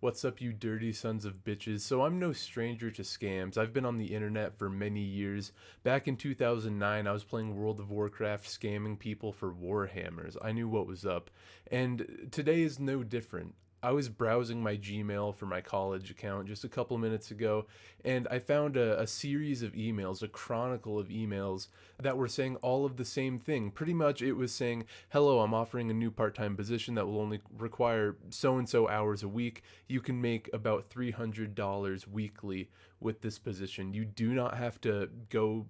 What's up, you dirty sons of bitches? So I'm no stranger to scams. I've been on the internet for many years. Back in 2009, I was playing World of Warcraft, scamming people for Warhammers. I knew what was up. And today is no different. I was browsing my Gmail for my college account just a couple minutes ago, and I found a series of emails, a chronicle of emails that were saying all of the same thing. Pretty much it was saying, hello, I'm offering a new part-time position that will only require so-and-so hours a week. You can make about $300 weekly with this position. You do not have to go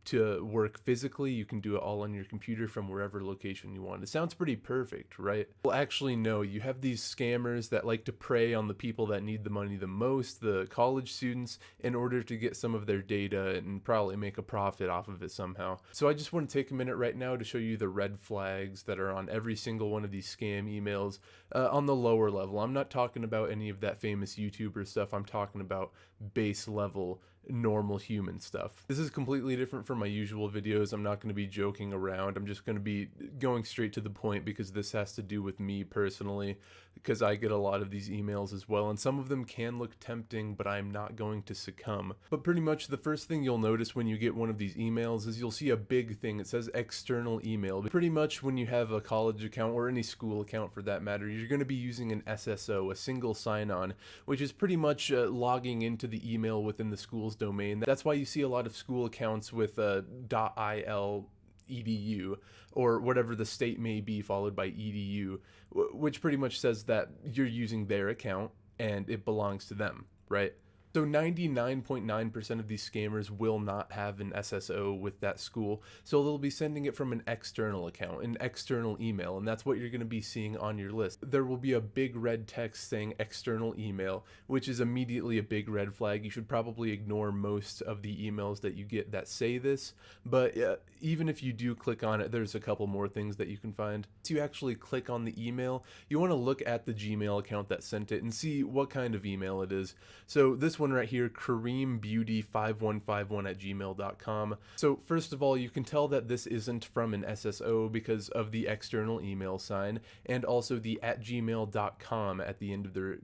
to work physically. You can do it all on your computer from wherever location you want. It sounds pretty perfect, right? Well, actually, no. You have these scammers that like to prey on the people that need the money the most, the college students, in order to get some of their data and probably make a profit off of it somehow. So I just want to take a minute right now to show you the red flags that are on every single one of these scam emails on the lower level. I'm not talking about any of that famous YouTuber stuff. I'm talking about base level normal human stuff. This is completely different from my usual videos. I'm not going to be joking around. I'm just going to be going straight to the point because this has to do with me personally, because I get a lot of these emails as well, and some of them can look tempting, but I'm not going to succumb. But pretty much the first thing you'll notice when you get one of these emails is you'll see a big thing. It says external email. But pretty much when you have a college account or any school account for that matter, you're going to be using an SSO, a single sign-on, which is pretty much logging into the email within the school's domain. That's why you see a lot of school accounts with .il edu or whatever the state may be followed by edu, which pretty much says that you're using their account and it belongs to them, right? So 99.9% of these scammers will not have an SSO with that school, so they'll be sending it from an external account, an external email, and that's what you're going to be seeing on your list. There will be a big red text saying external email, which is immediately a big red flag. You should probably ignore most of the emails that you get that say this, but even if you do click on it, there's a couple more things that you can find. So you actually click on the email, you want to look at the Gmail account that sent it and see what kind of email it is. So this one right here, kareembeauty5151@gmail.com. So first of all, you can tell that this isn't from an SSO because of the external email sign and also the @gmail.com at the end of their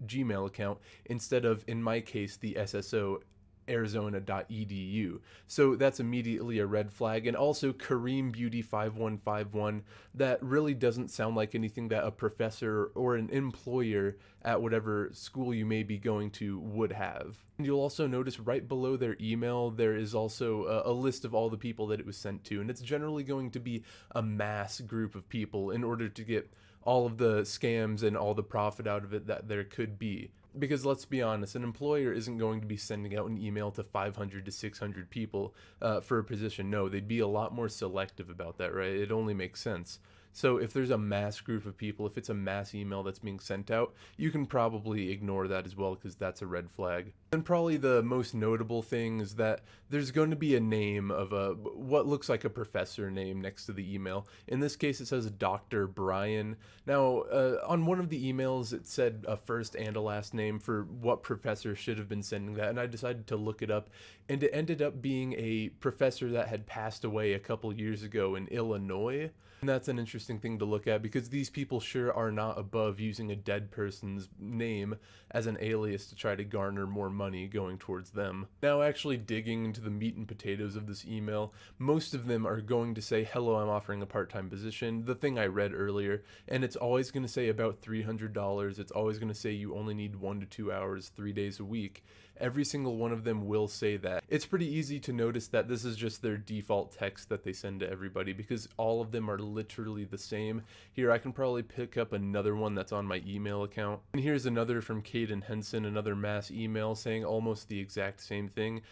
Gmail account instead of, in my case, the SSO arizona.edu. So that's immediately a red flag. And also kareembeauty5151, that really doesn't sound like anything that a professor or an employer at whatever school you may be going to would have. And you'll also notice right below their email there is also a list of all the people that it was sent to, and it's generally going to be a mass group of people in order to get all of the scams and all the profit out of it that there could be. Because let's be honest, an employer isn't going to be sending out an email to 500 to 600 people for a position. No, they'd be a lot more selective about that, right? It only makes sense. So if there's a mass group of people, if it's a mass email that's being sent out, you can probably ignore that as well because that's a red flag. And probably the most notable thing is that there's going to be a name of what looks like a professor name next to the email. In this case, it says Dr. Brian. Now, on one of the emails, it said a first and a last name for what professor should have been sending that, and I decided to look it up, and it ended up being a professor that had passed away a couple years ago in Illinois. And that's an interesting thing to look at because these people sure are not above using a dead person's name as an alias to try to garner more money going towards them. Now, actually digging into the meat and potatoes of this email, most of them are going to say, hello, I'm offering a part-time position, the thing I read earlier, and it's always going to say about $300. It's always going to say you only need 1 to 2 hours, 3 days a week. Every single one of them will say that. It's pretty easy to notice that this is just their default text that they send to everybody because all of them are literally the same. Here, I can probably pick up another one that's on my email account. And here's another from Caden Henson, another mass email saying almost the exact same thing,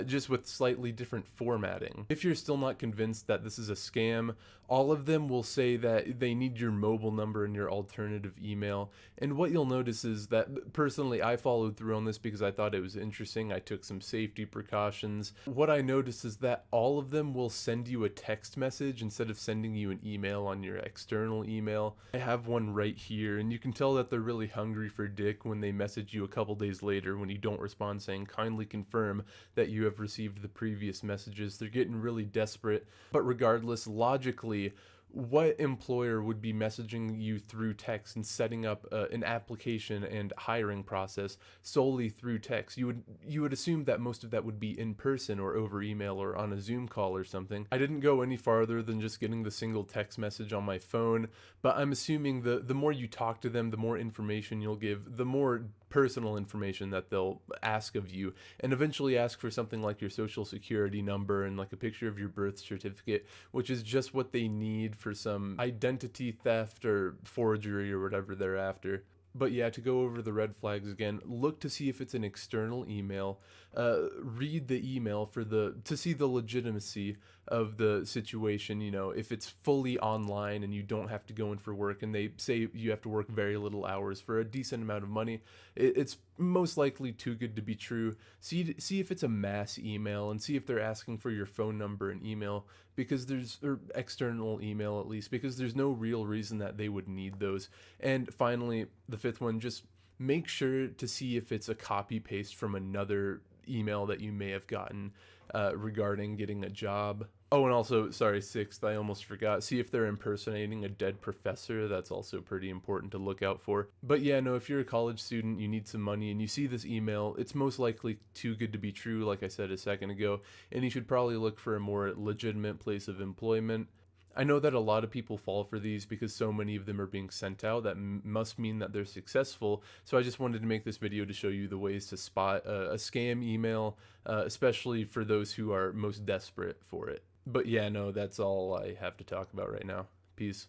just with slightly different formatting. If you're still not convinced that this is a scam, all of them will say that they need your mobile number and your alternative email. And what you'll notice is that personally, I followed through on this because I thought it was interesting. I took some safety precautions. What I noticed is that all of them will send you a text message instead of sending you an email on your external email. I have one right here, and you can tell that they're really hungry for dick when they message you a couple days later when you don't respond saying kindly confirm that you have received the previous messages. They're getting really desperate. But regardless, logically, what employer would be messaging you through text and setting up an application and hiring process solely through text? You would assume that most of that would be in person or over email or on a Zoom call or something. I didn't go any farther than just getting the single text message on my phone, but I'm assuming the more you talk to them, the more information you'll give, the more personal information that they'll ask of you, and eventually ask for something like your social security number and like a picture of your birth certificate, which is just what they need for some identity theft or forgery or whatever they're after. But yeah, to go over the red flags again, look to see if it's an external email. Read the email to see the legitimacy of the situation. You know, if it's fully online and you don't have to go in for work, and they say you have to work very little hours for a decent amount of money, it's most likely too good to be true. See if it's a mass email, and see if they're asking for your phone number and email, because or external email at least, because there's no real reason that they would need those. And finally, the fifth one, just make sure to see if it's a copy paste from another email that you may have gotten regarding getting a job. Oh, and also, sorry, sixth, I almost forgot. See if they're impersonating a dead professor. That's also pretty important to look out for. But yeah, no, if you're a college student, you need some money, and you see this email, it's most likely too good to be true, like I said a second ago, and you should probably look for a more legitimate place of employment. I know that a lot of people fall for these because so many of them are being sent out. That must mean that they're successful. So I just wanted to make this video to show you the ways to spot a scam email, especially for those who are most desperate for it. But yeah, no, that's all I have to talk about right now. Peace.